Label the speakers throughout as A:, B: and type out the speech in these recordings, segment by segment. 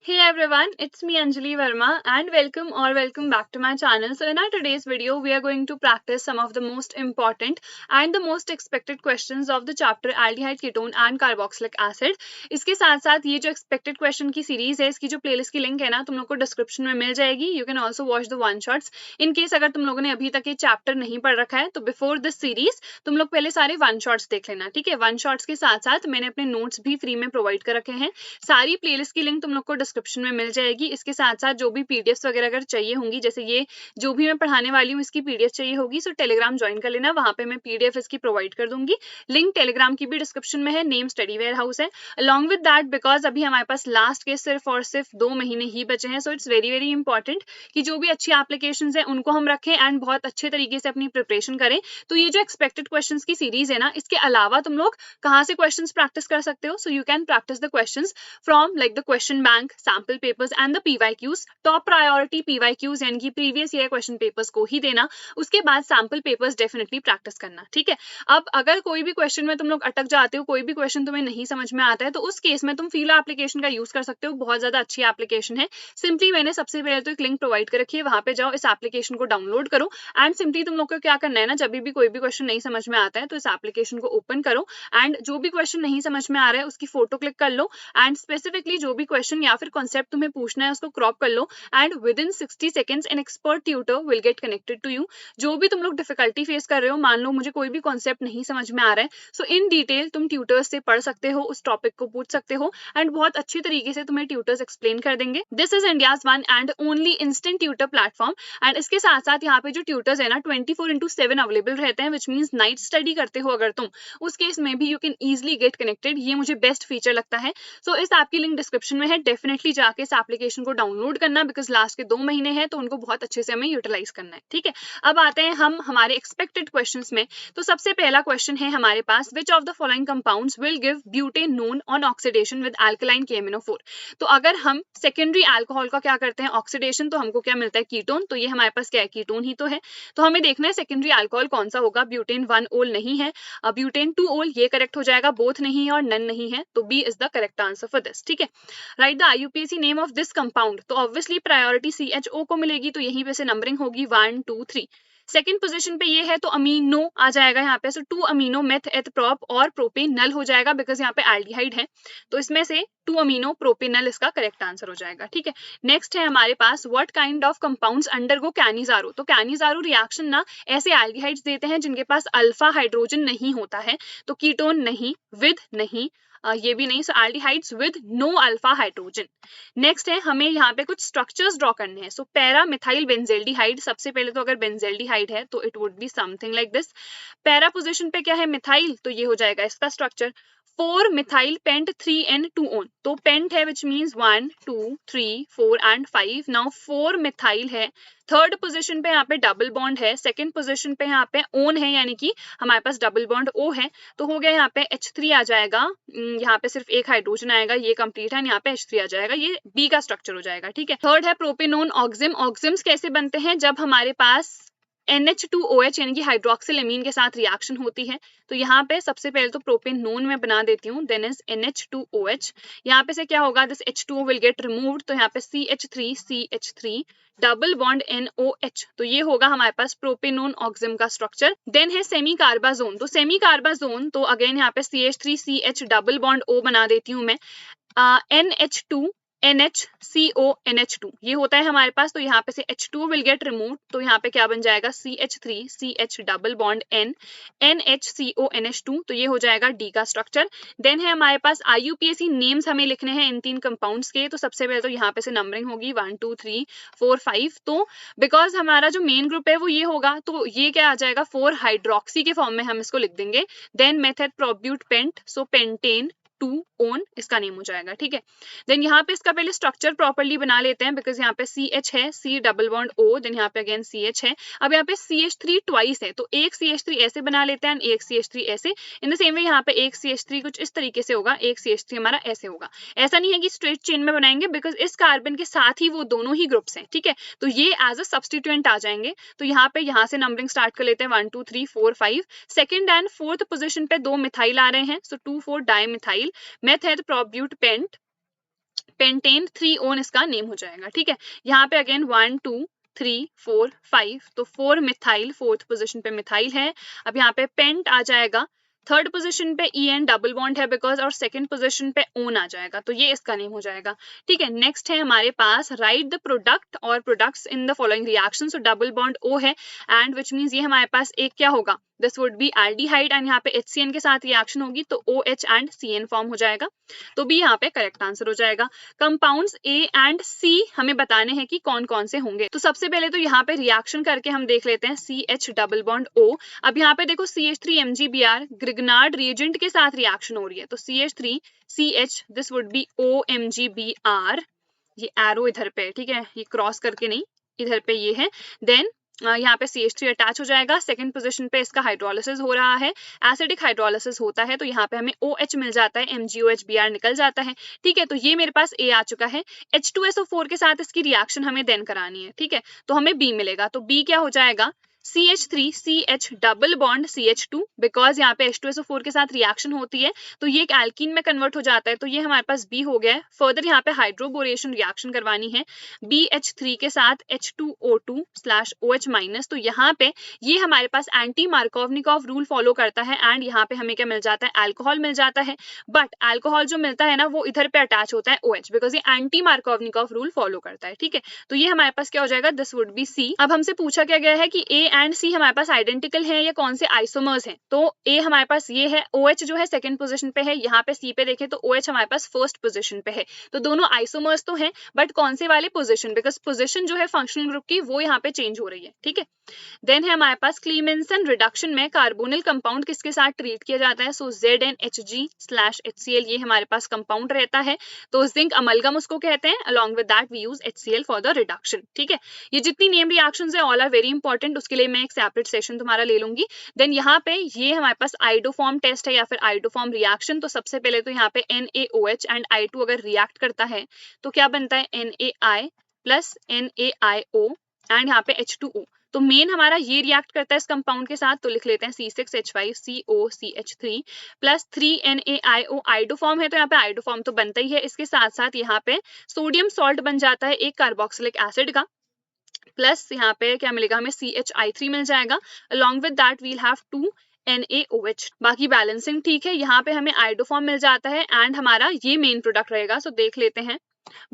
A: Hey everyone, it's me Anjali Verma and welcome back to my channel. So in our today's video, we are going to practice some of the most important and the most expected questions of the chapter aldehyde, ketone and carboxylic acid. इसके साथ साथ ये जो expected question की series है, इसकी जो playlist की link है ना, तुम लोग को description में मिल जाएगी. You can also watch the one shots. In case अगर तुम लोगों ने अभी तक ये chapter नहीं पढ़ रखा है, तो before this series तुम लोग पहले सारे one shots देख लेना, ठीक है. one shots के साथ साथ मैंने अपने notes भी free में provide कर रखे हैं. सारी प्लेलिस्ट की लिंक तुम लोग को डिस्क्रिप्शन में मिल जाएगी. इसके साथ साथ जो भी पीडीएफ वगैरह अगर चाहिए होंगी, जैसे ये जो भी मैं पढ़ाने वाली हूँ इसकी पीडीएफ चाहिए होगी, सो टेलीग्राम ज्वाइन कर लेना, वहां पे मैं पीडीएफ इसकी प्रोवाइड कर दूंगी. लिंक टेलीग्राम की भी डिस्क्रिप्शन में है. नेम स्टडी वेयर हाउस है. अलॉन्ग विद दैट, बिकॉज अभी हमारे पास लास्ट के सिर्फ और सिर्फ 2 महीने ही बचे हैं, so it's very very important कि जो भी अच्छी एप्लीकेशन है उनको हम रखें एंड बहुत अच्छे तरीके से अपनी प्रिपरेशन करें. तो ये जो एक्सपेक्टेड क्वेश्चन की सीरीज है ना, इसके अलावा तुम लोग कहाँ से क्वेश्चन प्रैक्टिस कर सकते हो. So you can practice the question from like the question bank, sample papers and the PYQs. top priority PYQs यानी कि previous year question papers को ही देना. उसके बाद sample papers definitely practice करना, ठीक है. अब अगर कोई भी क्वेश्चन में तुम लोग अटक जाते हो, कोई भी क्वेश्चन तुम्हें नहीं समझ में आता है, तो उस केस में तुम फीलो एप्लीकेशन का यूज कर सकते हो. बहुत ज्यादा अच्छी एप्लीकेशन है. सिंपली मैंने सबसे पहले तो एक लिंक प्रोवाइड कर रखी है, वहां पे जाओ, इस एप्लीकेशन को डाउनलोड करो एंड सिंपली तुम लोग को क्या करना है ना, जब भी कोई भी क्वेश्चन नहीं समझ में आता है तो इस एप्लीकेशन को ओपन करो एंड जो भी क्वेश्चन नहीं समझ में आ रहा है उसकी फोटो क्लिक कर लो एंड स्पेसिफिकली जो भी क्वेश्चन या फिर कॉन्सेप्ट तुम्हें पूछना है उसको क्रॉप कर लो and within 60 seconds an expert tutor will get connected to you. जो भी तुम लोग डिफिकल्टी फेस कर रहे हो, मान लो मुझे कोई भी कॉन्सेप्ट नहीं समझ में आ रहा है, सो इन डिटेल तुम ट्यूटर्स से पढ़ सकते हो, उस टॉपिक को पूछ सकते हो एंड बहुत अच्छी तरीके से तुम्हें ट्यूटर्स एक्सप्लेन कर देंगे. This is India's one and only instant tutor platform. And इसके साथ साथ यहाँ पे जो ट्यूटर्स है ना 24/7 अवेलेबल रहते हैं, विच मीन्स नाइट स्टडी करते हो अगर तुम, उस केस में भी you can easily get connected. ये मुझे बेस्ट फीचर लगता है. सो इस ऐप की लिंक डिस्क्रिप्शन में है. डेफिनेटली जाके इस एप्लीकेशन को डाउनलोड करना, बिकॉज लास्ट के 2 महीने हैं तो उनको बहुत अच्छे से हमें यूटिलाइज करना है, ठीक है. अब आते हैं हम हमारे एक्सपेक्टेड क्वेश्चंस में. तो सबसे पहला क्वेश्चन है हमारे पास, which of the following compounds will give butanone on oxidation with alkaline KMnO4. तो अगर हम सेकेंडरी अल्कोहल का क्या करते हैं ऑक्सीडेशन, तो हमको क्या मिलता है, कीटोन. तो ये हमारे पास क्या है, कीटोन ही तो है. तो हमें देखना है सेकेंडरी अल्कोहल कौन सा होगा. ब्यूटेन 1 ओल नहीं है, ब्यूटेन 2 ओल, ये करेक्ट हो जाएगा. बोथ नहीं है और नन नहीं है, तो B is the correct answer for this, ठीक है. Write the IUPAC name of this compound. तो ऑब्वियसली प्रायोरिटी CHO को मिलेगी, तो यहीं पे से नंबरिंग होगी 1 2 3. सेकेंड पोजीशन पे ये है तो अमीनो आ जाएगा यहाँ पे. सो 2 अमीनो मेथ एथ प्रोप और प्रोपेन नल हो जाएगा, बिकॉज यहाँ पे एल्डिहाइड है, तो इसमें से 2 अमीनो प्रोपेनल इसका करेक्ट आंसर हो जाएगा, ठीक है. नेक्स्ट है हमारे पास, what kind of compounds undergo Cannizzaro. तो कैनिजारो रिएक्शन ना ऐसे एल्डिहाइड्स देते हैं जिनके पास अल्फा हाइड्रोजन नहीं होता है. तो कीटोन नहीं, विद नहीं, ये भी नहीं. So aldehydes with no alpha hydrogen. Next है हमें यहाँ पे कुछ स्ट्रक्चर्स ड्रॉ करने हैं. So para methyl benzaldehyde. सबसे पहले तो अगर बेंजेल्डिहाइड है तो it would be something like this. Para position पे क्या है, मिथाइल, तो ये हो जाएगा इसका स्ट्रक्चर. 4 methyl paint 3N2On. तो पेंट है which means 1 2 3 4 and 5. Now 4 methyl है. थर्ड पोजीशन पे यहाँ पे डबल बॉन्ड है. सेकंड पोजीशन पे यहाँ पे ओन है, यानी कि हमारे पास डबल बॉन्ड O है, तो हो गया यहाँ पे H3 आ जाएगा. यहाँ पे सिर्फ एक हाइड्रोजन आएगा, ये कंप्लीट है, यहाँ पे H3 आ जाएगा, ये B का स्ट्रक्चर हो जाएगा, ठीक है. थर्ड है प्रोपेनोन ऑक्सिम. ऑक्सिम्स कैसे बनते हैं, जब हमारे पास NH2OH यानी कि हाइड्रोक्सिल एमीन के साथ रिएक्शन होती है. तो यहाँ पे सबसे पहले तो प्रोपेनोन में बना देती हूँ, देन इज NH2OH. यहाँ पे से क्या होगा, this H2O will get removed, तो यहाँ पे CH3 डबल बॉन्ड NOH. तो ये होगा हमारे पास प्रोपेनोन ऑक्सिम का स्ट्रक्चर. देन है सेमी कार्बाजोन. तो सेमी कार्बाजोन, तो अगेन यहाँ पे CH3CH डबल बॉन्ड O बना देती हूँ मैं. NH2 NHCO NH2 ये होता है हमारे पास. तो यहाँ पे से H2 विल गेट रिमूव, तो यहाँ पे क्या बन जाएगा, CH3CH double bond N NHCO NH2. तो ये हो जाएगा D का स्ट्रक्चर. देन है हमारे पास IUPAC नेम्स हमें लिखने हैं इन 3 कंपाउंड्स के. तो सबसे पहले तो यहाँ पे से नंबरिंग होगी 1 2 3 4 5. तो बिकॉज हमारा जो मेन ग्रुप है वो ये होगा, तो ये क्या आ जाएगा, 4 हाइड्रोक्सी के फॉर्म में हम इसको लिख देंगे. देन मेथड प्रोब्यूट पेंट, सो पेंटेन 2 ओन इसका नेम हो जाएगा, ठीक है. देन यहाँ पे इसका पहले स्ट्रक्चर प्रॉपर्ली बना लेते हैं, बिकॉज यहाँ पे CH है, C double bond O, then यहाँ पे अगेन CH है. अब यहाँ पे CH3 ट्वाइस है, तो एक CH3 ऐसे बना लेते हैं, एक CH3 ऐसे. इन द सेम वे यहाँ पे एक CH3 कुछ इस तरीके से होगा, एक CH3 हमारा ऐसे होगा. ऐसा नहीं है कि स्ट्रेट चेन में बनाएंगे, बिकॉज इस कार्बन के साथ ही वो दोनों ही ग्रुप्स हैं, ठीक है. तो ये एज अ सब्सटीट्यूएंट आ जाएंगे. तो यहाँ से नंबरिंग स्टार्ट कर लेते हैं 1 2 3 4 5. सेकेंड एंड फोर्थ पोजिशन पे 2 मिथाइल आ रहे हैं, सो 2 4 डाई मिथाइल. मेथड प्रोब्यूट पेंट पेंटेन 3-ओन इसका नेम हो जाएगा। ठीक है, यहाँ पे अगेन 1 2 3 4 5, तो 4 मिथाइल, फोर्थ पोजीशन पे मिथाइल है। अब यहाँ पे पेंट आ जाएगा, थर्ड पोजीशन पे EN डबल बॉन्ड है बिकॉज, और सेकंड पोजीशन पे ओन आ जाएगा, तो ये इसका नेम हो जाएगा। ठीक है, नेक्स्ट है हमारे पास राइट द प्रोडक्ट और products in the following reaction, so double bond O है एंड विच मींस ये हमारे पास एक क्या होगा, this would B aldehyde and यहाँ पे HCN के साथ रिएक्शन होगी तो OH एंड CN फॉर्म हो जाएगा, तो बी यहाँ पे करेक्ट आंसर हो जाएगा। कंपाउंड्स A एंड C हमें बताने हैं कि कौन कौन से होंगे, तो सबसे पहले तो यहाँ पे रिएक्शन करके हम देख लेते हैं CH डबल बॉन्ड O। अब यहाँ पे देखो CH3MgBr ग्रिग्नार्ड रिएजेंट के साथ रिएक्शन हो रही है, तो CH3CH this would B OMgBr, ये एरो इधर पे, ठीक है, ये क्रॉस करके नहीं, इधर पे ये है। देन यहाँ पे CH3 अटैच हो जाएगा, सेकंड पोजीशन पे इसका हाइड्रोलिसिस हो रहा है, एसिडिक हाइड्रोलिसिस होता है, तो यहाँ पे हमें OH मिल जाता है, MgOH Br निकल जाता है। ठीक है, तो ये मेरे पास A आ चुका है। H2SO4 के साथ इसकी रिएक्शन हमें देन करानी है, ठीक है, तो हमें B मिलेगा, तो B क्या हो जाएगा, CH3CH double bond CH2, because यहाँ पे H2SO4 के साथ रिएक्शन होती है तो ये एक एल्कीन में कन्वर्ट हो जाता है, तो ये हमारे पास B हो गया है। फर्दर यहाँ पे हाइड्रोबोरेशन रिएक्शन करवानी है BH3 के साथ H2O2/OH-, तो यहाँ पे ये हमारे पास एंटी मार्कोवनिकॉफ रूल फॉलो करता है एंड यहाँ पे हमें क्या मिल जाता है, अल्कोहल मिल जाता है, बट अल्कोहल जो मिलता है ना वो इधर पे अटैच होता है OH, बिकॉज ये एंटी मार्कोवनिकॉफ रूल फॉलो करता है। ठीक है, तो ये हमारे पास क्या हो जाएगा, दिस वुड बी C। अब हमसे पूछा क्या गया है कि A एंड C हमारे पास आइडेंटिकल है या कौन से आइसोमर्स हैं, तो A हमारे पास ये है, OH जो है सेकंड पोजीशन पे है, यहाँ पे C पे देखें तो OH हमारे पास फर्स्ट पोजीशन पे है, तो दोनों आइसोमर्स तो हैं बट कौन से वाले पोजीशन, बिकॉज पोजीशन जो है फंक्शनल ग्रुप की वो यहाँ पे चेंज हो रही है। ठीक है, देन है हमारे पास क्लीमेंसन रिडक्शन में कार्बोनिल कंपाउंड किसके साथ ट्रीट किया जाता है, सो ZnHg/HCl ये हमारे पास कंपाउंड रहता है, तो जिंक अमलगम उसको कहते हैं, along with that we use HCl for the reduction. ठीक है, ये जितनी नेम रिएक्शंस है ऑल आर वेरी इंपॉर्टेंट, उसके लिए मैं एक सेपरेट सेशन तुम्हारा ले लूंगी। देन यहाँ पे ये हमारे पास आइडोफॉर्म टेस्ट है या फिर आइडोफॉर्म रिएक्शन, तो सबसे पहले तो यहाँ पे NaOH एंड I2 अगर रिएक्ट करता है तो क्या बनता है, NaI प्लस NaIO एंड यहाँ पे H2O, तो मेन हमारा ये रिएक्ट करता है इस कंपाउंड के साथ, तो लिख लेते हैं C6H5COCH3 प्लस 3NaIO, आइडोफॉर्म है तो यहाँ पे आइडोफॉर्म तो बनता ही है, इसके साथ साथ यहाँ पे सोडियम सॉल्ट बन जाता है एक कार्बोक्सिलिक एसिड का, प्लस यहाँ पे क्या मिलेगा हमें, CHI3 मिल जाएगा, along with that we'll have 2 NaOH, बाकी बैलेंसिंग ठीक है। यहाँ पे हमें आइडोफॉर्म मिल जाता है एंड हमारा ये मेन प्रोडक्ट रहेगा, सो देख लेते हैं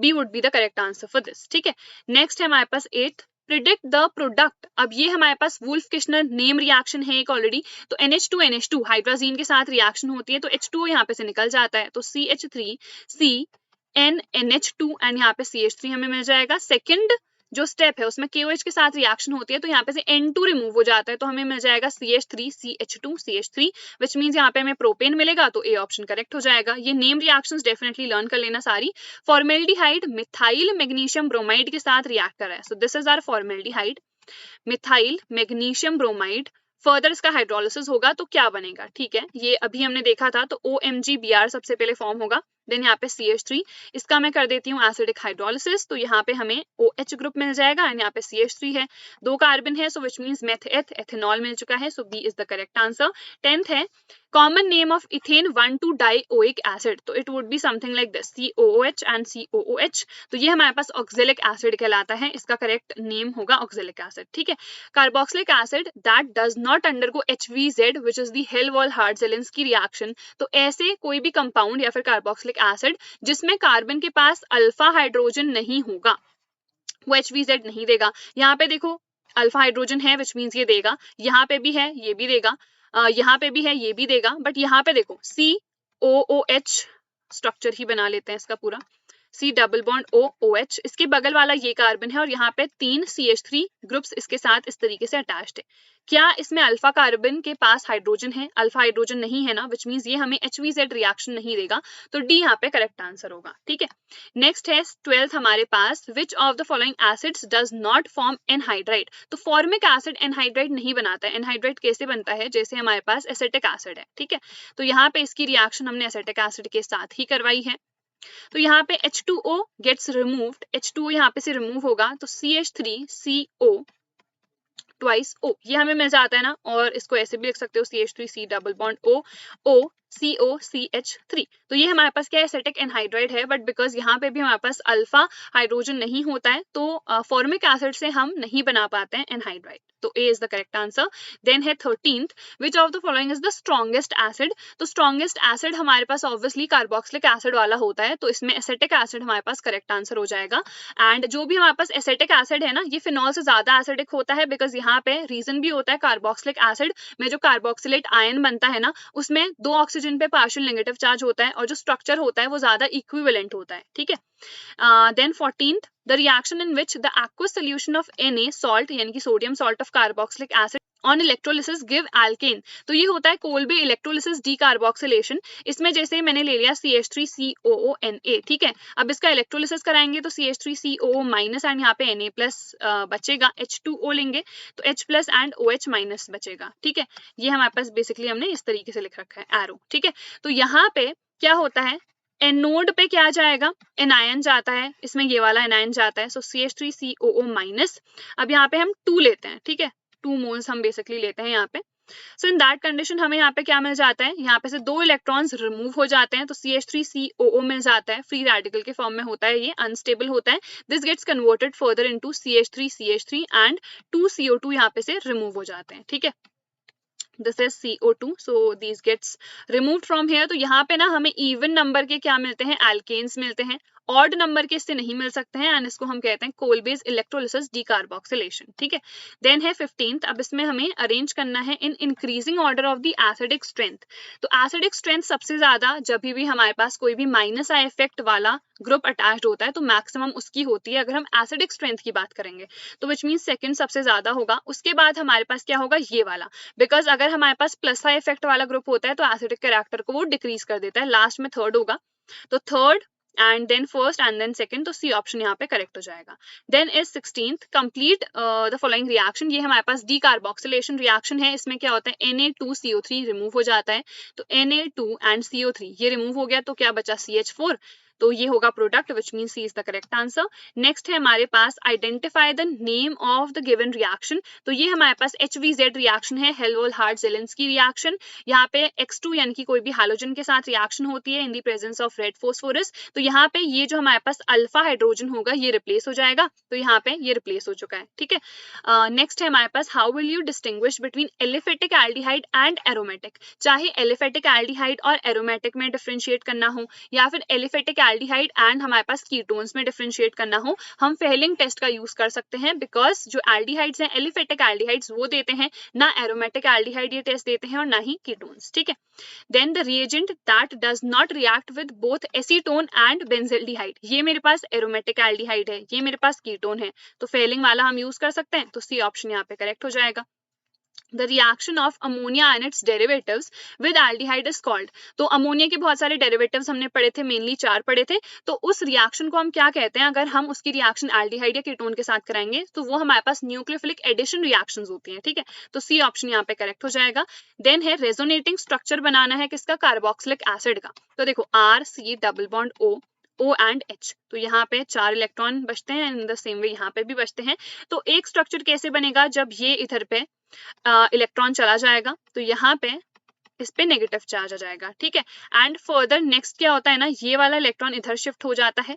A: B would be the correct answer for this. ठीक है, नेक्स्ट है हमारे पास 8th, प्रिडिक्ट द प्रोडक्ट। अब ये हमारे पास वुल्फ किश्नर नेम रिएक्शन है एक ऑलरेडी, तो NH2NH2 हाइड्राजीन के साथ रिएक्शन होती है तो H2O यहाँ पे से निकल जाता है, तो CH3CnNH2 एंड यहाँ पे CH3 हमें मिल जाएगा। सेकंड जो स्टेप है उसमें KOH के साथ रिएक्शन होती है तो यहाँ पे से N2 रिमूव हो जाता है, तो हमें मिल जाएगा CH3CH2CH3 विच मींस यहाँ पे हमें प्रोपेन मिलेगा, तो A ऑप्शन करेक्ट हो जाएगा। ये नेम रिएक्शंस डेफिनेटली लर्न कर लेना सारी। फॉर्मेल्डिहाइड मिथाइल मैग्नीशियम ब्रोमाइड के साथ रिएक्ट कर रहा है, so this is our formaldehyde methyl magnesium bromide. Further इसका हाइड्रोलिसिस होगा तो क्या बनेगा, ठीक है, ये अभी हमने देखा था, तो OMgBr सबसे पहले फॉर्म होगा, देन यहाँ पे CH3, इसका मैं कर देती हूँ एसिडिक हाइड्रोलिसिस, तो यहाँ पे हमें OH ग्रुप मिल जाएगा एंड यहाँ पे CH3 है, 2 कार्बन है, सो विच मींस एथेनॉल मिल चुका है, so B is the correct answer. 10th है कॉमन नेम ऑफ इथेन 1,2-डाइओइक एसिड, तो it would be something like this, COOH and COOH, तो ये हमारे पास ऑक्जेलिक एसिड कहलाता है, इसका करेक्ट नेम होगा ऑक्जेलिक एसिड। ठीक है, carboxylic acid that does not undergo HVZ which is the Hell Volhard Zelinsky reaction, तो ऐसे कोई भी कंपाउंड या फिर कार्बोक्सिलिक एसिड जिसमें कार्बन के पास अल्फा हाइड्रोजन नहीं होगा वो HVZ नहीं देगा। यहाँ पे देखो अल्फा हाइड्रोजन है विच मींस ये देगा, यहाँ पे भी है ये भी देगा, यहाँ पे भी है ये भी देगा, बट यहाँ पे देखो COOH स्ट्रक्चर ही बना लेते हैं इसका पूरा, C डबल बॉन्ड OOH, इसके बगल वाला ये कार्बन है और यहाँ पे 3 CH3 ग्रुप्स इसके साथ इस तरीके से अटैच्ड है। क्या इसमें अल्फा कार्बन के पास हाइड्रोजन है, अल्फा हाइड्रोजन नहीं है ना, विच मींस ये हमें HVZ रिएक्शन नहीं देगा, तो D यहाँ पे करेक्ट आंसर होगा। ठीक है, नेक्स्ट है 12th हमारे पास, which of the following acids does not form anhydride, तो फॉर्मिक एसिड एनहाइड्राइड नहीं बनाता है। एनहाइड्राइड कैसे बनता है, जैसे हमारे पास एसिटिक एसिड है, ठीक है, तो यहाँ पे इसकी रिएक्शन हमने एसिटिक एसिड के साथ ही करवाई है, तो यहाँ पे H2O गेट्स रिमूव्ड, H2O यहाँ पे से रिमूव होगा, तो CH3CO ट्वाइस O ये हमें मिल जाता है ना, और इसको ऐसे भी लिख सकते हो CH3C double bond O COCH3। तो ये हमारे पास क्या है, एसिटिक एनहाइड्राइड है, बट बिकॉज यहाँ पे भी हमारे पास अल्फा हाइड्रोजन नहीं होता है तो फॉर्मिक एसिड से हम नहीं बना पाते हैं एनहाइड्राइड। तो A is the correct answer. Then है 13th, which of the following is the strongest acid. तो स्ट्रॉन्गेस्ट एसिड हमारे पास ऑब्वियसली कार्बोक्सिलिक एसिड वाला होता है, तो इसमें एसिटिक एसिड हमारे पास करेक्ट आंसर हो जाएगा। एंड जो भी हमारे पास एसिटिक एसिड है ना, ये फिनॉल से ज्यादा एसिडिक होता है, बिकॉज यहाँ पे रीजन भी होता है, कार्बोक्सिलिक एसिड में जो कार्बोक्सिलेट आयन बनता है ना, उसमें 2 ऑक्सीजन पे पार्शियल नेगेटिव चार्ज होता है और जो स्ट्रक्चर होता है वो ज्यादा इक्विवेलेंट होता है, ठीक है। Then 14th, the reaction in which the aqueous solution of Na salt यानी कि sodium salt of carboxylic acid on electrolysis give alkane. तो ये होता है कोल्बे इलेक्ट्रोलिसिस डीकार्बोक्सिलेशन। इसमें जैसे मैंने ले लिया CH3COONA, ठीक है। अब इसका इलेक्ट्रोलिसिस कराएंगे तो CH3COO माइनस एंड यहाँ पे Na प्लस बचेगा, H2O लेंगे तो H plus and OH minus बचेगा, ठीक है। ये हमारे पास बेसिकली हमने इस तरीके से लिख रखा है एरो, ठीक है। तो यहाँ पे क्या होता है, एनोड पे क्या जाएगा, एनायन जाता है, इसमें ये वाला एनायन जाता है, सो CH3COO माइनस। अब यहाँ पे हम 2 लेते हैं, ठीक है, 2 मोल्स हम बेसिकली लेते हैं यहाँ पे। सो इन दैट कंडीशन हमें यहाँ पे क्या मिल जाता है, यहाँ पे से 2 इलेक्ट्रॉन्स रिमूव हो जाते हैं तो CH3COO मिल जाता है, फ्री रेडिकल के फॉर्म में होता है, ये अनस्टेबल होता है। This gets converted further into CH3 and 2 CO2 यहाँ पे से रिमूव हो जाते हैं, ठीक है। This is CO2, so these gets removed from here। तो यहाँ पे ना हमें इवन नंबर के क्या मिलते हैं, एल्केन्स मिलते हैं, ऑड नंबर के इससे नहीं मिल सकते हैं, एंड इसको हम कहते हैं कोलबेज इलेक्ट्रोलिसिस डीकार्बोक्सिलेशन, ठीक है। देन है 15th, अब इसमें हमें अरेंज करना है इन increasing order of the acidic strength. तो एसिडिक स्ट्रेंथ सबसे ज्यादा जब भी हमारे पास कोई भी माइनस आई इफेक्ट वाला ग्रुप अटैच्ड होता है तो मैक्सिमम उसकी होती है। अगर हम एसिडिक स्ट्रेंथ की बात करेंगे तो विच मीन सेकंड सबसे ज्यादा होगा, उसके बाद हमारे पास क्या होगा, ये वाला। बिकॉज अगर हमारे पास प्लस आई इफेक्ट वाला ग्रुप होता है तो एसिडिक कैरेक्टर को वो डिक्रीज कर देता है, लास्ट में थर्ड होगा, तो third and then first and then second, तो सी ऑप्शन यहाँ पे करेक्ट हो जाएगा। Then is 16th, complete the following reaction. ये हमारे पास डीकार्बोक्सिलेशन रिएक्शन है, इसमें क्या होता है, Na2CO3 रिमूव हो जाता है, तो Na2 एंड CO3 ये रिमूव हो गया तो क्या बचा, CH4, तो ये होगा product, which mean C is the correct answer. Next है हमारे पास identify the name of the given reaction. तो ये हमारे पास HVZ रिएक्शन है, हेल्वोल-हार्ट-ज़ेलेंस्की रिएक्शन। यहाँ पे X2 यानी कि कोई भी हाइड्रोजन के साथ रिएक्शन होती है in the presence of red phosphorus, तो यहाँ पे ये जो हमारे पास अल्फा हाइड्रोजन होगा ये रिप्लेस हो जाएगा, तो यहाँ पे ये रिप्लेस हो चुका है, ठीक है। नेक्स्ट है हमारे पास how will you distinguish between aliphatic aldehyde and aromatic. चाहे एलिफेटिक एल्डिहाइड और एरोमेटिक में डिफरेंशिएट करना हो या फिर एलिफेटिक एल्डिहाइड एंड हमारे पास कीटोन्स में डिफरेंशिएट करना हो, हम फेलिंग टेस्ट का यूज कर सकते हैं, बिकॉज जो एल्डिहाइड्स हैं एलिफेटिक एल्डिहाइड्स वो देते हैं, ना एरोमेटिक एल्डिहाइड ये टेस्ट देते हैं और ना ही कीटोन्स, ठीक है। Then the reagent that does not react with both acetone and benzaldehyde. ये मेरे पास एरोमेटिक एल्डिहाइड है, ये मेरे पास कीटोन है, तो फेलिंग वाला हम यूज कर सकते हैं, तो सी ऑप्शन यहाँ पे करेक्ट हो जाएगा। The reaction of ammonia and its derivatives with aldehyde is called। तो अमोनिया के बहुत सारे डेरिवेटिव्स हमने पढ़े थे, मेनली 4 पढ़े थे, तो उस रिएक्शन को हम क्या कहते हैं, अगर हम उसकी रिएक्शन एल्डिहाइड या कीटोन के साथ कराएंगे तो वो हमारे पास न्यूक्लियोफिलिक एडिशन रिएक्शंस होती हैं, ठीक है, तो सी ऑप्शन यहाँ पे करेक्ट हो जाएगा। देन है रेजोनेटिंग स्ट्रक्चर बनाना है किसका, कार्बोक्सिलिक एसिड का। तो देखो R-C double bond O and H, तो यहाँ पे 4 इलेक्ट्रॉन बचते हैं, इन द सेम वे यहाँ पे भी बचते हैं। तो एक स्ट्रक्चर कैसे बनेगा, जब ये इधर पे इलेक्ट्रॉन चला जाएगा तो यहाँ पे इस पे नेगेटिव चार्ज आ जाएगा, ठीक है। एंड फर्दर नेक्स्ट क्या होता है ना, ये वाला इलेक्ट्रॉन इधर शिफ्ट हो जाता है,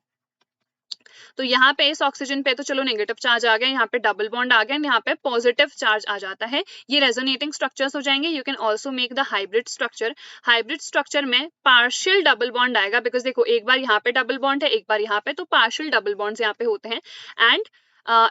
A: तो यहाँ पे इस ऑक्सीजन पे तो चलो नेगेटिव चार्ज आ गया, यहाँ पे डबल बॉन्ड आ गया, यहाँ पे पॉजिटिव चार्ज आ जाता है, ये रेजोनेटिंग स्ट्रक्चर्स हो जाएंगे। You can also make the hybrid structure. Hybrid structure में पार्शियल डबल बॉन्ड आएगा, बिकॉज देखो एक बार यहाँ पे डबल बॉन्ड है, एक बार यहाँ पे, तो पार्शियल डबल बॉन्ड्स यहाँ पे होते हैं, एंड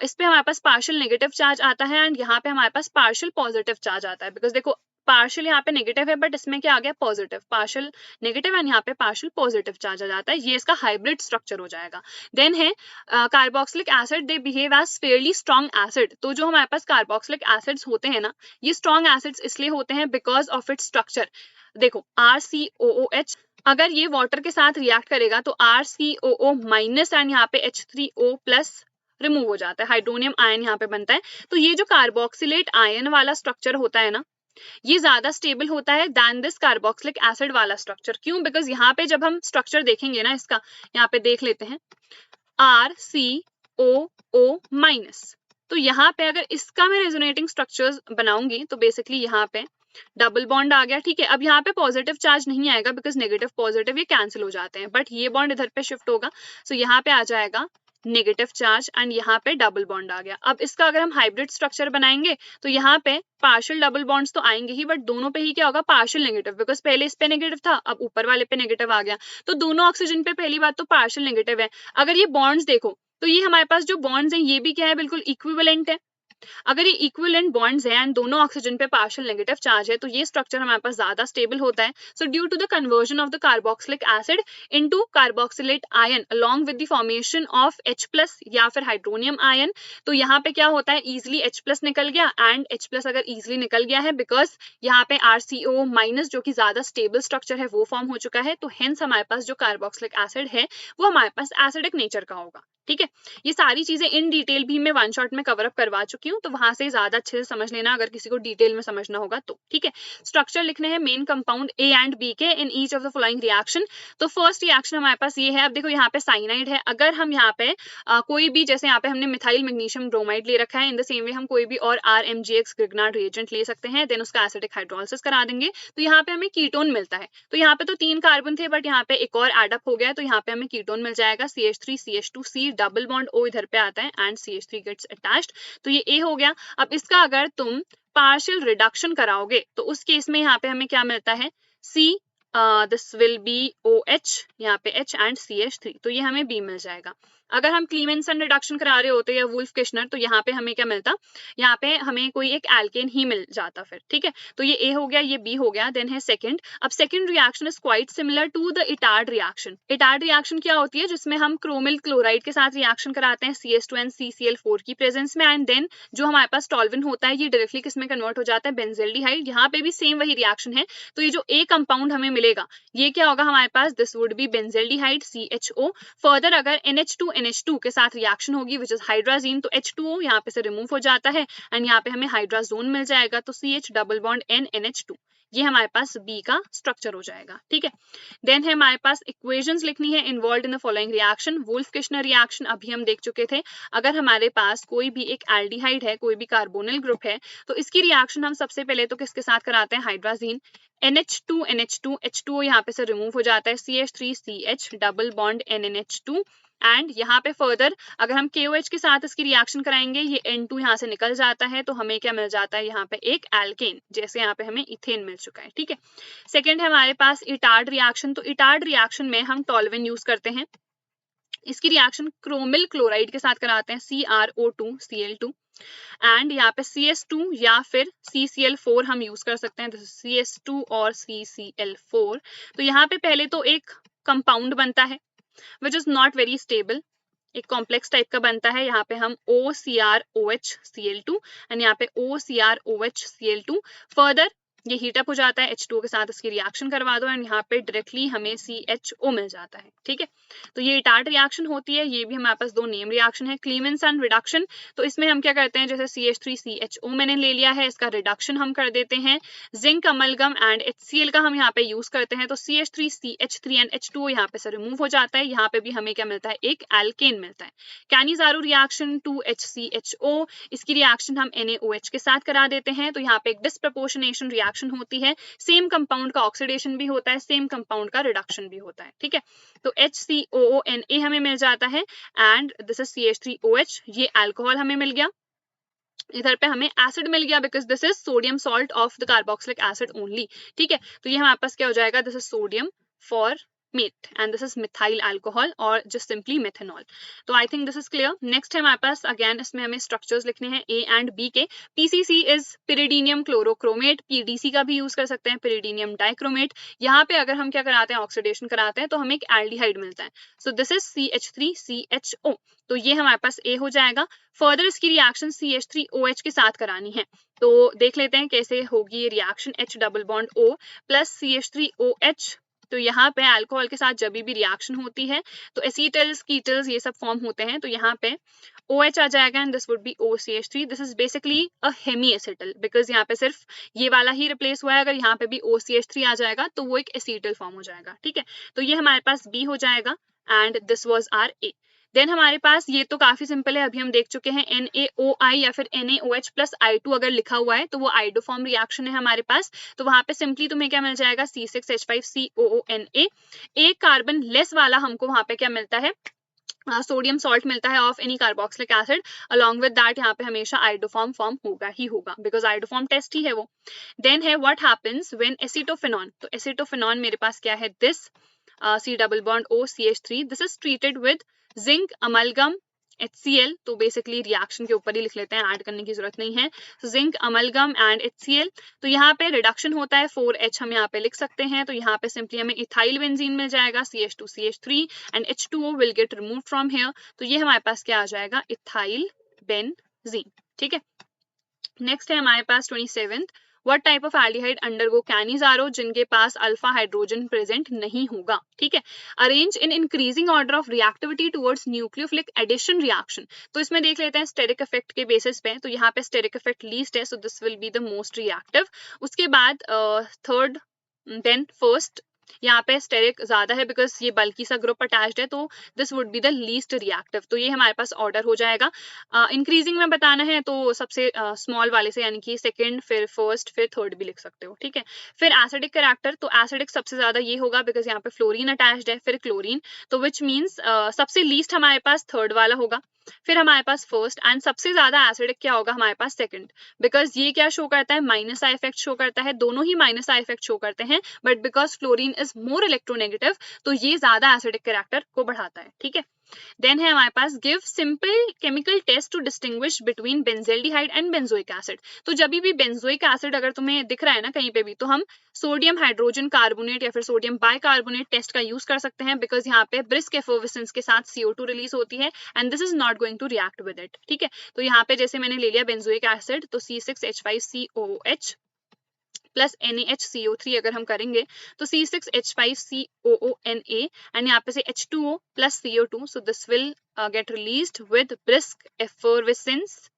A: इस पे हमारे पास पार्शियल नेगेटिव चार्ज आता है एंड यहाँ पे हमारे पास पार्शियल पॉजिटिव चार्ज आता है, बिकॉज देखो पार्शियल यहाँ पे नेगेटिव है बट इसमें क्या आ गया, पॉजिटिव, पार्शियल नेगेटिव एंड यहाँ पे पार्शियल पॉजिटिव चार्ज आ जाता है, ये इसका हाइब्रिड स्ट्रक्चर हो जाएगा। देन है carboxylic acid, they behave as fairly strong acid. तो जो हमारे पास कार्बोक्सिलिक एसिड्स होते हैं ना, ये स्ट्रॉन्ग एसिड्स इसलिए होते हैं बिकॉज ऑफ इट्स स्ट्रक्चर। देखो RCOOH अगर ये वाटर के साथ रिएक्ट करेगा तो RCOO माइनस एंड यहाँ पे H3O प्लस रिमूव हो जाता है, हाइड्रोनियम आयन यहाँ पे बनता है। तो ये जो कार्बोक्सिलेट आयन वाला स्ट्रक्चर होता है ना, ये ज्यादा स्टेबल होता है दैन दिस कार्बोक्सिलिक एसिड वाला स्ट्रक्चर। क्यों, बिकॉज यहाँ पे जब हम स्ट्रक्चर देखेंगे ना इसका, यहाँ पे देख लेते हैं RCOO माइनस, तो यहाँ पे अगर इसका मैं रेजोनेटिंग स्ट्रक्चर्स बनाऊंगी तो बेसिकली यहाँ पे डबल बॉन्ड आ गया, ठीक है। अब यहाँ पे पॉजिटिव चार्ज नहीं आएगा बिकॉज नेगेटिव पॉजिटिव ये कैंसिल हो जाते हैं, बट ये बॉन्ड इधर पे शिफ्ट होगा, सो यहाँ पे आ जाएगा नेगेटिव चार्ज एंड यहाँ पे डबल बॉन्ड आ गया। अब इसका अगर हम हाइब्रिड स्ट्रक्चर बनाएंगे तो यहाँ पे पार्शियल डबल बॉन्ड्स तो आएंगे ही, बट दोनों पे ही क्या होगा, पार्शियल नेगेटिव, बिकॉज पहले इस पे नेगेटिव था, अब ऊपर वाले पे नेगेटिव आ गया, तो दोनों ऑक्सीजन पे पहली बात तो पार्शियल नेगेटिव है। अगर ये बॉन्ड्स देखो तो ये हमारे पास जो बॉन्ड्स हैं ये भी क्या है, बिल्कुल इक्विवेलेंट है। अगर ये इक्विवेलेंट बॉन्ड्स हैं एंड दोनों ऑक्सीजन पे पार्शियल नेगेटिव चार्ज है तो ये स्ट्रक्चर हमारे पास ज्यादा स्टेबल होता है। So due to the conversion of the carboxylic acid into carboxylate ion along with the formation of H+ या फिर हाइड्रोनियम आयन, तो यहाँ पे क्या होता है, इजिली H+ निकल गया, एंड H+ अगर इजिली निकल गया है बिकॉज यहाँ पे RCO- जो कि ज्यादा स्टेबल स्ट्रक्चर है वो फॉर्म हो चुका है, तो हेंस हमारे पास जो कार्बोक्सिलिक एसिड है वो हमारे पास एसिडिक नेचर का होगा, ठीक है। ये सारी चीजें इन डिटेल भी मैं वन शॉट में कवर अप करवा चुकी हूँ, तो वहां से ज्यादा अच्छे से समझ लेना अगर किसी को डिटेल में समझना होगा तो, ठीक है। स्ट्रक्चर लिखने हैं main compound A and B के in each of the following reaction. तो फर्स्ट रिएक्शन हमारे पास ये है, अब देखो यहाँ पे साइनाइड है, अगर हम यहाँ पे कोई भी, जैसे यहाँ पे हमने मिथाइल मैग्नीशियम ब्रोमाइड ले रखा है, इन द सेम वे हम कोई भी और RMgx ग्रिग्नार्ड रिएजेंट ले सकते हैं, देन उसका एसिडिक हाइड्रोलिसिस करा देंगे तो यहाँ पे हमें कीटोन मिलता है। तो यहाँ पे तो 3 कार्बन थे बट यहाँ पे एक और एडअप हो गया है, तो यहाँ पे हमें कीटोन मिल जाएगा CH3 CH2C, double bond O इधर पे आता है एंड CH3 गेट्स अटैच्ड, तो ये A हो गया। अब इसका अगर तुम पार्शियल रिडक्शन कराओगे तो उस केस में यहाँ पे हमें क्या मिलता है, C, this will be OH, यहाँ पे H एंड CH3, तो ये हमें B मिल जाएगा। अगर हम क्लीमेंसन रिडक्शन करा रहे होते या वुल्फ किश्नर तो यहाँ पे हमें क्या मिलता, यहाँ पे हमें कोई एक एल्केन ही मिल जाता फिर, ठीक है। तो ये A हो गया, ये B हो गया, देन है सेकंड। अब second reaction is quite similar to the Etard reaction. Etard reaction क्या होती है, जिसमें हम क्रोमिल क्लोराइड के साथ रिएक्शन कराते हैं CH2 CCl4 की प्रेजेंस में, एंड देन जो हमारे पास टॉल्विन होता है ये डायरेक्टली किस में कन्वर्ट हो जाता है, बेंजल्डिहाइड। यहाँ पे भी सेम वही रिएक्शन है, तो ये जो A कंपाउंड हमें मिलेगा ये क्या होगा हमारे पास, this would be benzaldehyde CHO। Further अगर NH2 के साथ रिएक्शन होगी विच इज हाइड्राजीन, तो H2O यहाँ पे से रिमूव हो जाता है एंड यहाँ पे हमें हाइड्राजोन मिल जाएगा, तो CH double bond N NH2, ये हमारे पास B का स्ट्रक्चर हो जाएगा, ठीक है। देन है हमारे पास इक्वेशंस लिखनी है involve in the following reaction. Wolff Kishner reaction अभी हम देख चुके थे, अगर हमारे पास कोई भी एक एल्डिहाइड है, कोई भी कार्बोनिल ग्रुप है, तो इसकी रिएक्शन हम सबसे पहले तो किसके साथ कराते हैं, हाइड्राजीन, NH2 NH2 H2O यहाँ पे से रिमूव हो जाता है, CH3 CH double bond NNH2, and यहाँ पे फर्दर अगर हम KOH के साथ इसकी रिएक्शन कराएंगे ये N2 यहाँ से निकल जाता है, तो हमें क्या मिल जाता है यहाँ पे एक एल्केन, जैसे यहाँ पे हमें इथेन मिल चुका है, ठीक है। सेकेंड है हमारे पास इटार्ड रिएक्शन, तो इटार्ड रिएक्शन में हम टॉल्विन यूज करते हैं, इसकी रिएक्शन क्रोमिल क्लोराइड के साथ कराते हैं CrO2Cl2, एंड यहाँ पे CS2 या फिर CCl4 हम यूज कर सकते हैं, CS2 और CCl4। तो यहाँ पे पहले तो एक कंपाउंड बनता है which is not very stable, एक कॉम्प्लेक्स टाइप का बनता है, यहाँ पे हम OCrOHCl2 एंड यहाँ पे OCrOHCl2। फर्दर ये हीटअप हो जाता है, H2O के साथ इसकी रिएक्शन करवा दो एंड यहाँ पे डायरेक्टली हमें CHO मिल जाता है, ठीक है। तो ये इटार्ड रिएक्शन होती है, ये भी हमारे पास दो नेम रिएक्शन है। क्लीमेंसन रिडक्शन, तो इसमें हम क्या करते हैं, जैसे CH3 CHO मैंने ले लिया है, इसका रिडक्शन हम कर देते हैं, जिंक अमलगम एंड HCl का हम यहाँ पे यूज करते हैं, तो CH3 CH3 एंड H2O यहाँ पे से रिमूव हो जाता है, यहाँ पे भी हमें क्या मिलता है, एक एल्केन मिलता है। कैनिजारो रिएक्शन 2HCHO, इसकी रिएक्शन हम NaOH के साथ करा देते हैं, तो यहाँ पे एक डिस्प्रपोर्शनेशन रिएक्शन होती है, सेम कंपाउंड का ऑक्सीडेशन भी होता है, सेम कंपाउंड का रिडक्शन भी होता है, ठीक है। तो HCOONA हमें मिल जाता है एंड दिस इज CH3OH, ये अल्कोहल हमें मिल गया, इधर पे हमें एसिड मिल गया because this is sodium salt of the carboxylic acid only, ठीक है। तो ये हमारे पास क्या हो जाएगा, this is sodium formate and this is methyl alcohol और जस्ट सिंपली मेथेनॉल। तो I think this is clear. Next है हमारे पास अगेन इसमें हमें स्ट्रक्चर्स लिखने हैं A एंड B के। PCC इज पिरिडीनियम क्लोरोक्रोमेट, PDC का भी यूज कर सकते हैं, पिरिडीनियम डाइक्रोमेट। यहाँ पे अगर हम क्या कराते हैं, ऑक्सीडेशन कराते हैं तो हमें एक एल्डिहाइड मिलता है, सो दिस इज CH3CHO, तो ये हमारे पास A हो जाएगा। फर्दर इसकी रिएक्शन CH3OH के साथ करानी है, तो देख लेते हैं कैसे होगी ये reaction, H double bond O plus CH3OH। तो यहाँ पे अल्कोहल के साथ जब भी रिएक्शन होती है तो एसीटल्स कीटल्स ये सब फॉर्म होते हैं, तो यहाँ पे OH आ जाएगा and this would be OCH3। This is basically a hemiacetal because यहाँ पे सिर्फ ये वाला ही रिप्लेस हुआ है, अगर यहाँ पे भी OCH3 आ जाएगा तो वो एक एसीटल फॉर्म हो जाएगा, ठीक है। तो ये हमारे पास B हो जाएगा and this was our A। Then हमारे पास ये तो काफी सिंपल है, अभी हम देख चुके हैं NaOI या फिर NaOH प्लस I2 अगर लिखा हुआ है तो वो आइडोफॉर्म रिएक्शन है हमारे पास, तो वहां पे सिंपली तुम्हें क्या मिल जाएगा C6H5COONA। एक कार्बन लेस वाला हमको वहां पे क्या मिलता है, सोडियम सॉल्ट मिलता है of any carboxylic acid. Along with that यहाँ पे हमेशा आइडोफॉर्म फॉर्म होगा ही होगा, बिकॉज आइडोफॉर्म टेस्ट ही है वो। देन है व्हाट हैपेंस व्हेन एसिटोफेनॉन, तो एसिटोफेनॉन मेरे पास क्या है, this C double bond O CH3, this is treated with zinc amalgam HCl, तो बेसिकली रिएक्शन के ऊपर ही लिख लेते हैं, ऐड करने की जरूरत नहीं है। जिंक अमलगम एंड HCl, तो यहाँ पे रिडक्शन होता है 4H हम यहाँ पे लिख सकते हैं, तो यहाँ पे सिंपली हमें इथाइल बेंजीन मिल जाएगा CH2CH3 and H2O will get remove from here, तो ये हमारे पास क्या आ जाएगा, इथाइल बेंजीन। ठीक है, नेक्स्ट है हमारे पास 27th, what type of aldehyde undergo Cannizzaro, जिनके पास अल्फा हाइड्रोजन प्रेजेंट नहीं होगा। ठीक है, arrange in increasing order of reactivity towards nucleophilic addition reaction, तो इसमें देख लेते हैं स्टेरिक इफेक्ट के बेसिस पे, तो यहाँ पे स्टेरिक इफेक्ट लीस्ट है, so this will be the most reactive. उसके बाद थर्ड, देन फर्स्ट, यहाँ पे स्टेरिक ज्यादा है बिकॉज ये बल्कि सा ग्रुप अटैच्ड है, तो this would be the least reactive, तो ये हमारे पास ऑर्डर हो जाएगा। इंक्रीजिंग में बताना है तो सबसे स्मॉल वाले से, यानी कि सेकंड, फिर फर्स्ट, फिर थर्ड भी लिख सकते हो। ठीक है, फिर एसिडिक कैरेक्टर, तो एसिडिक सबसे ज्यादा ये होगा बिकॉज यहाँ पे फ्लोरीन अटैच्ड है, फिर क्लोरीन, तो विच मीन्स सबसे लीस्ट हमारे पास थर्ड वाला होगा, फिर हमारे पास फर्स्ट, एंड सबसे ज्यादा एसिडिक क्या होगा हमारे पास सेकंड, बिकॉज ये क्या शो करता है, माइनस आई इफेक्ट शो करता है, दोनों ही माइनस आई इफेक्ट शो करते हैं, but because fluorine is more electronegative तो ये ज्यादा एसिडिक कैरेक्टर को बढ़ाता है। ठीक है, देन है हमारे पास give simple chemical test to distinguish between benzaldehyde and benzoic acid, तो जब भी बेंजोइक एसिड अगर तुम्हें दिख रहा है ना कहीं पे भी, तो हम सोडियम हाइड्रोजन कार्बोनेट या फिर सोडियम बाइकार्बोनेट टेस्ट का यूज कर सकते हैं, बिकॉज यहाँ पे ब्रिस्क एफर्वेसेंस के साथ CO2 रिलीज होती है and this is not going to react with it. ठीक है, तो यहाँ पे जैसे मैंने ले लिया बेंजोइक एसिड, तो C6H5COOH प्लस NaHCO3 अगर हम करेंगे तो C6H5COONA एंड यहाँ पे से H2O plus CO2, so this will get released with brisk effervescence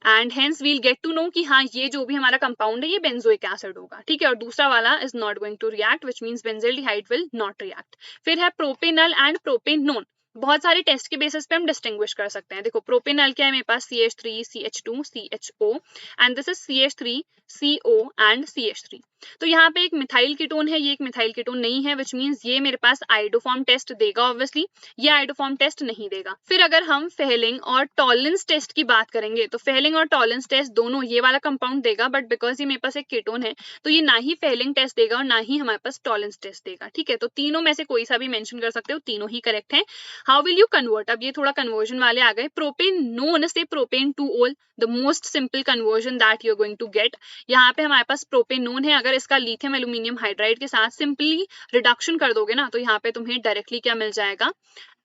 A: and hence we'll get to know कि हाँ ये जो भी हमारा कंपाउंड है ये बेंजोइक एसिड होगा। ठीक है, और दूसरा वाला is not going to react which means benzaldehyde will not react. फिर है प्रोपेनल एंड प्रोपेनोन, बहुत सारे टेस्ट के बेसिस पे हम डिस्टिंग्विश कर सकते हैं। देखो प्रोपेनल क्या है मेरे पास, CH3 CH2 CHO and this is CH3 CO and CH3, तो यहाँ पे एक मिथाइल कीटोन है, ये एक मिथाइल कीटोन नहीं है, विच मीन्स ये मेरे पास आइडोफॉर्म टेस्ट देगा, ऑब्वियसली ये आइडोफॉर्म टेस्ट नहीं देगा। फिर अगर हम फेहलिंग और टॉलरेंस टेस्ट की बात करेंगे तो फेहलिंग और टॉलरेंस टेस्ट दोनों ये वाला कंपाउंड देगा, बट बिकॉज ये मेरे पास एक कीटोन है तो ये ना ही फेहलिंग टेस्ट देगा और ना ही हमारे पास टॉलरेंस टेस्ट देगा। ठीक है, तो तीनों में से कोई सा भी मेंशन कर सकते हो, तीनों ही करेक्ट है। हाउ विल यू कन्वर्ट, अब ये थोड़ा कन्वर्जन वाले आ गए, प्रोपेनोन से propane two ol, the most simple conversion that you are going to get. यहाँ पे हमारे पास प्रोपेनोन है, अगर इसका लिथियम एल्यूमिनियम हाइड्राइड के साथ सिंपली रिडक्शन कर दोगे ना, तो यहाँ पे तुम्हें डायरेक्टली क्या मिल जाएगा,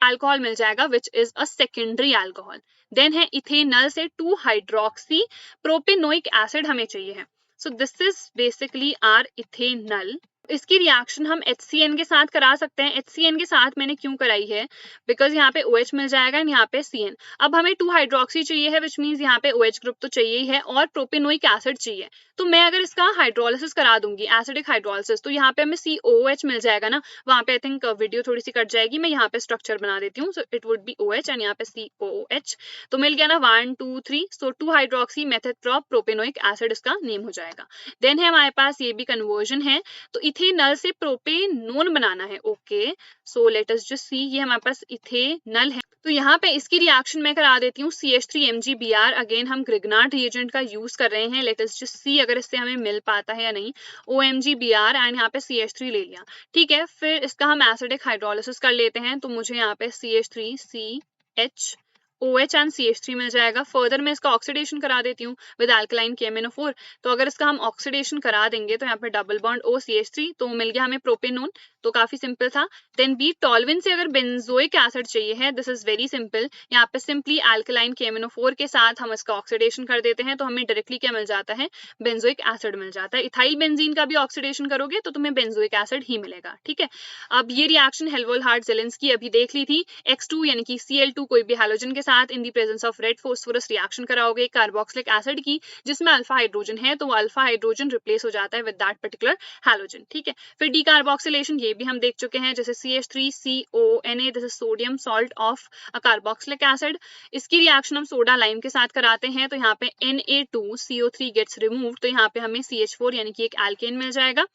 A: अल्कोहल मिल जाएगा which is a secondary alcohol. Then है इथेनल से 2 हाइड्रोक्सी प्रोपेनोइक एसिड हमें चाहिए है, so this is basically our ethanal. इसकी रिएक्शन हम HCN के साथ करा सकते हैं। HCN के साथ मैंने क्यों कराई है, बिकॉज यहाँ पे OH मिल जाएगा एंड यहाँ पे CN। अब हमें 2 हाइड्रोक्सी चाहिए है विच मीन्स यहाँ पे OH ग्रुप तो चाहिए ही है और प्रोपेनोइक एसिड चाहिए, तो मैं अगर इसका हाइड्रोलिसिस करा दूंगी, एसिडिक हाइड्रोलिसिस, तो यहाँ पे हमें COOH मिल जाएगा ना, वहाँ पे आई थिंक वीडियो थोड़ी सी कट जाएगी, मैं यहाँ पे स्ट्रक्चर बना देती हूँ, so it would B OH and यहाँ पे COOH, तो मिल गया ना 1 2 3, सो 2 hydroxy method prop propanoic acid इसका नेम हो जाएगा। देन है हमारे पास ये भी कन्वर्जन है, तो इथेनल से प्रोपेनोन बनाना है। Okay, so let us just see, ये हमारे पास इथेनल है, तो यहाँ पे इसकी रिएक्शन मैं करा देती हूँ CH3MgBr, अगेन हम ग्रिग्नार्ड रिएजेंट का यूज कर रहे हैं, लेट अस जस्ट सी अगर इससे हमें मिल पाता है या नहीं। OMgBr एंड यहाँ पे CH3 ले लिया। ठीक है, फिर इसका हम एसिडिक हाइड्रोलिसिस कर लेते हैं, तो मुझे यहाँ पे CH3CH OH एंड CH3 मिल जाएगा। फर्दर मैं इसका ऑक्सीडेशन करा देती हूँ विद अल्कलाइन KMnO4, तो अगर इसका हम ऑक्सीडेशन करा देंगे तो यहाँ पे डबल बॉन्ड OCH3, तो मिल गया हमें प्रोपेनोन, तो काफी सिंपल था। देन बी टॉलविन से अगर बेंजोइक एसिड चाहिए है, दिस इज वेरी सिंपल, यहाँ पे सिंपली अल्कलाइन KMnO4 के साथ हम इसका ऑक्सीडेशन कर देते हैं, तो हमें डायरेक्टली क्या मिल जाता है, बेंजोइक एसिड मिल जाता है। इथाइल बेंजीन का भी ऑक्सीडेशन करोगे तो तुम्हें बेंजोइक एसिड ही मिलेगा। ठीक है, अब ये रिएक्शन हेल्वोल्हार्ड-ज़ेलेंस्की अभी देख ली थी। X2 यानी कि Cl2 कोई भी हैलोजन के साथ in the presence of red phosphorus reaction कराओगे कार्बोक्सिलिक एसिड की, जिसमें अल्फा हाइड्रोजन है, तो अल्फा हाइड्रोजन रिप्लेस हो जाता है विद दैट पर्टिकुलर हैलोजन। ठीक है, फिर डीकार्बोक्सिलेशन ये ये भी हम देख चुके हैं, जैसे CH3CONA, this is sodium salt of a carboxylic acid. इसकी रिएक्शन हम सोडा लाइम के साथ कराते हैं, तो यहाँ पे Na2CO3 गेट्स रिमूव, तो यहाँ पे हमें CH4 यानी कि एक एल्केन मिल जाएगा।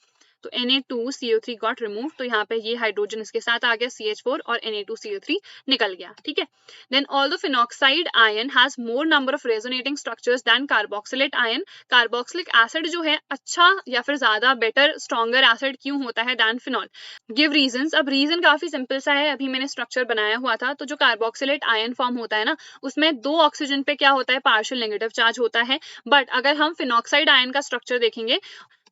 A: तो Na2CO3 गॉट रिमूव, तो यहाँ पे ये हाइड्रोजन इसके साथ आ गया CH4 और Na2CO3 निकल गया, ठीक है। Then although phenoxide ion has more number of resonating structures than carboxylate ion, carboxylic acid जो है अच्छा या फिर ज्यादा बेटर स्ट्रॉन्गर एसिड क्यों होता है देन फिनॉल? Give reasons. अब रीजन काफी सिंपल सा है, अभी मैंने स्ट्रक्चर बनाया हुआ था। तो जो कार्बोक्सिलेट आयन फॉर्म होता है ना, उसमें 2 ऑक्सीजन पे क्या होता है, पार्शियल नेगेटिव चार्ज होता है। बट अगर हम फिनॉक्साइड आयन का स्ट्रक्चर देखेंगे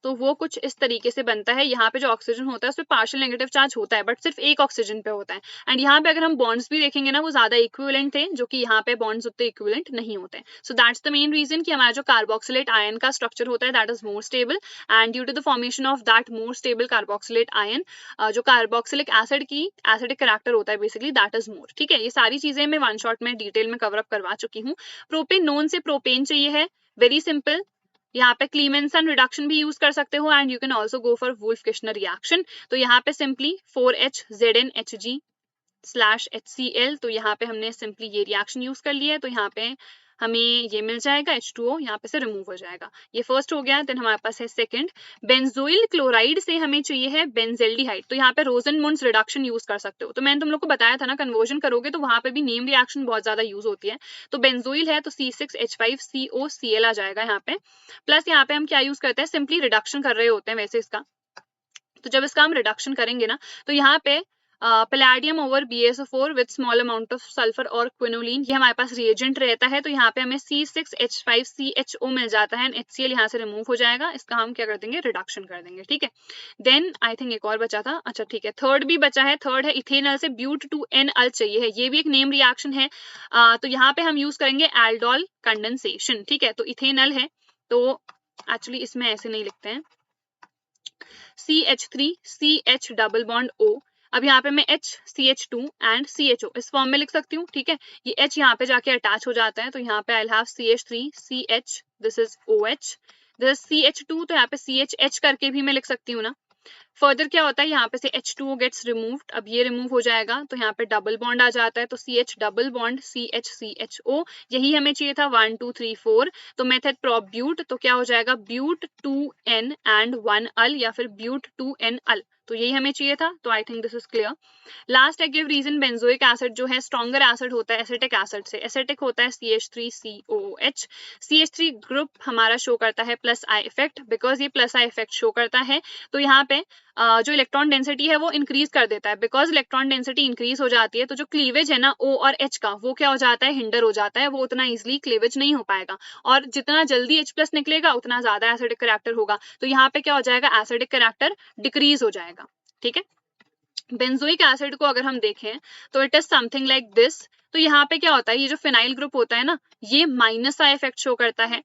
A: तो वो कुछ इस तरीके से बनता है। यहाँ पे जो ऑक्सीजन होता है उस पर पार्शियल नेगेटिव चार्ज होता है, बट सिर्फ एक ऑक्सीजन पे होता है। एंड यहाँ पे अगर हम बॉन्ड्स भी देखेंगे ना, वो ज्यादा इक्विवेलेंट थे, जो कि यहाँ पे बॉन्ड्स उतने इक्विवेलेंट नहीं होते हैं। So that's the main reason कि हमारा जो कार्बोक्सिलेट आयन का स्ट्रक्चर होता है that is more stable, and due to the formation of that more stable carboxylate ion, जो कार्बोक्सिलिक एसिड की एसिडिक कैरेक्टर होता है बेसिकली दैट इज मोर, ठीक है। ये सारी चीजें मैं वन शॉट में डिटेल में कवर अप करवा चुकी हूँ। प्रोपेनोन से प्रोपेन चाहिए है, वेरी सिंपल। यहाँ पे क्लीमेंसन रिडक्शन भी यूज कर सकते हो, and you can also go for wolf-Kishner reaction. तो यहाँ पे सिंपली 4HZnHg/HCl, तो यहाँ पे हमने सिंपली ये रिएक्शन यूज कर लिया है, तो यहाँ पे हमें ये मिल जाएगा, H2O यहाँ पे से रिमूव हो जाएगा। ये फर्स्ट हो गया। देन हमारे पास है सेकंड, बेंजोइल क्लोराइड से हमें चाहिए है बेंजेल्डिहाइड, तो यहाँ पे रोजनमुंड्स रिडक्शन यूज कर सकते हो। तो मैंने तुम लोग को बताया था ना, कन्वर्जन करोगे तो वहां पे भी नेम रिएक्शन बहुत ज्यादा यूज होती है। तो बेंजोइल है तो C6H5COCl आ जाएगा यहाँ पे। प्लस यहाँ पे हम क्या यूज करते हैं, सिंपली रिडक्शन कर रहे होते हैं वैसे इसका। तो जब इसका हम रिडक्शन करेंगे ना, तो यहाँ पे palladium over BaSO4 with small amount of sulphur और क्विनोलिन, ये हमारे पास रिएजेंट रहता है। तो यहाँ पे हमें C6H5CHO मिल जाता है, HCl यहाँ से रिमूव हो जाएगा। इसका हम क्या कर देंगे, रिडक्शन कर देंगे, ठीक है। देन आई थिंक एक और बचा था, अच्छा ठीक है, थर्ड भी बचा है। थर्ड है इथेनॉल से ब्यूट-2-एन-अल चाहिए है, ये भी एक नेम रिएक्शन है। तो यहाँ पे हम यूज करेंगे एल्डोल कंडेंसेशन, ठीक है। तो इथेनॉल है, तो एक्चुअली इसमें ऐसे नहीं लिखते हैं, CH3CH डबल बॉन्ड O। अब यहाँ पे मैं HCH2 एंड CHO इस फॉर्म में लिख सकती हूँ, ठीक है। ये H यहाँ पे जाके अटैच हो जाता है, तो यहाँ पे I'll have CH3CH, this is OH, this is CH2, तो यहाँ पे CHH करके भी मैं लिख सकती हूँ ना। फर्दर क्या होता है, यहाँ पे से H2O गेट्स रिमूव्ड, अब ये रिमूव हो जाएगा, तो यहाँ पे डबल बॉन्ड आ जाता है, तो CH डबल बॉन्ड CHCHO, यही हमें चाहिए था 1 2 3 4। तो मेथड प्रोप ब्यूट, तो क्या हो जाएगा, ब्यूट-2-N एंड 1-अल या फिर ब्यूट-2-N-अल, तो यही हमें चाहिए था। तो I think this is clear. Last है गिव रीजन, बेंजोइक एसिड जो है स्ट्रॉन्गर एसिड होता है एसिटिक एसिड से, एसिटिक होता है CH3COOH। CH3 ग्रुप हमारा शो करता है प्लस आई इफेक्ट, बिकॉज ये प्लस आई इफेक्ट शो करता है तो यहाँ पे जो इलेक्ट्रॉन डेंसिटी है वो इंक्रीज कर देता है। बिकॉज इलेक्ट्रॉन डेंसिटी इंक्रीज हो जाती है तो जो क्लीवेज है ना O और H का, वो क्या हो जाता है, हिंडर हो जाता है, वो उतना इजिली क्लीवेज नहीं हो पाएगा, और जितना जल्दी H+ निकलेगा उतना ज्यादा एसिडिक कैरेक्टर होगा। तो यहाँ पे क्या हो जाएगा, एसिडिक कैरेक्टर डिक्रीज हो जाएगा, ठीक है। बेंजोइक एसिड को अगर हम देखें तो it is something like this. तो यहाँ पे क्या होता है, ये जो फिनाइल ग्रुप होता है ना, ये माइनस आई इफेक्ट शो करता है,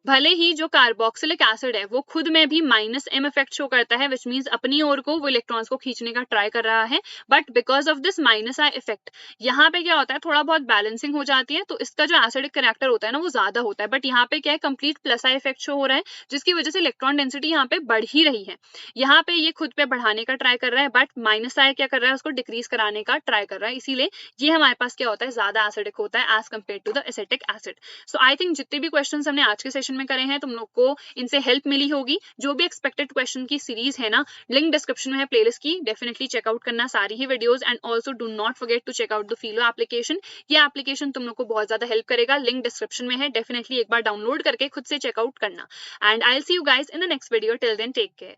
A: भले ही जो कार्बोक्सिलिक एसिड है वो खुद में भी -M इफेक्ट शो करता है, विच मींस अपनी ओर को वो इलेक्ट्रॉन्स को खींचने का ट्राई कर रहा है, but because of this -I effect यहाँ पे क्या होता है, थोड़ा बहुत बैलेंसिंग हो जाती है, तो इसका जो एसिडिक कैरेक्टर होता है ना वो ज्यादा होता है। बट यहाँ पे क्या है, कंप्लीट +I इफेक्ट शो हो रहा है, जिसकी वजह से इलेक्ट्रॉन डेंसिटी यहाँ पे बढ़ ही रही है। यहाँ पे ये खुद पे बढ़ाने का ट्राई कर रहा है, बट -I क्या कर रहा है, उसको डिक्रीज कराने का ट्राई कर रहा है, इसीलिए ये हमारे पास क्या होता है, ज्यादा एसिडिक होता है as compare to the acetic acid. So I think जितने भी क्वेश्चन हमने आज के सेशन में करे हैं, तुम लोग को इनसे हेल्प मिली होगी। जो भी एक्सपेक्टेड क्वेश्चन की सीरीज है ना, लिंक डिस्क्रिप्शन में है प्लेलिस्ट की, डेफिनेटली चेकआउट करना सारी ही videos, and also do not forget to check out the Filo application. ये एप्लीकेशन तुम लोग को बहुत ज्यादा हेल्प करेगा, लिंक डिस्क्रिप्शन में है, डेफिनेटली एक बार डाउनलोड करके खुद से चेकआउट करना। And I will see you guys in the next video, till then take care.